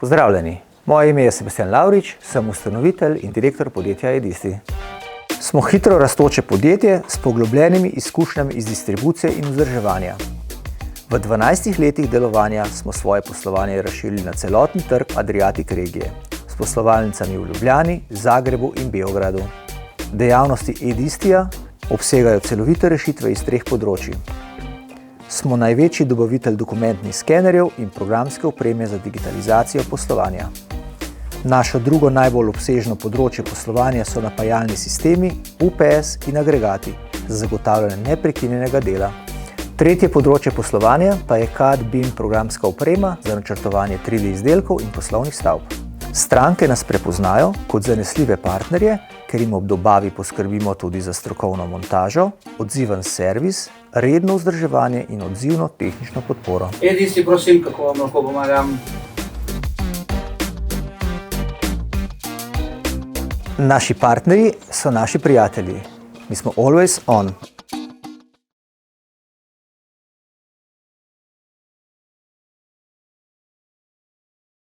Pozdravljeni, moje ime je Sebastian Lavrič, sem ustanovitelj in direktor podjetja Edisti. Smo hitro rastoče podjetje s poglobljenimi izkušnjami iz distribucije in vzdrževanja. V 12 letih delovanja smo svoje poslovanje razširili na celotni trg Adriatic regije, s poslovalnicami v Ljubljani, Zagrebu in Beogradu. Dejavnosti Edistija obsegajo celovite rešitve iz 3 področij. Smo največji dobavitelj dokumentnih skenerjev in programske opreme za digitalizacijo poslovanja. Naše drugo najbolj obsežno področje poslovanja so napajalni sistemi, UPS in agregati za zagotavljanje neprekinjenega dela. Tretje področje poslovanja pa je CAD/BIM programska oprema za načrtovanje 3D izdelkov in poslovnih stavb. Stranke nas prepoznajo kot zanesljive partnerje, ker jim ob dobavi poskrbimo tudi za strokovno montažo, odziven servis, redno vzdrževanje in odzivno tehnično podporo. Edisti, prosim, kako vam lahko pomagam? Naši partnerji so naši prijatelji. Mi smo always on.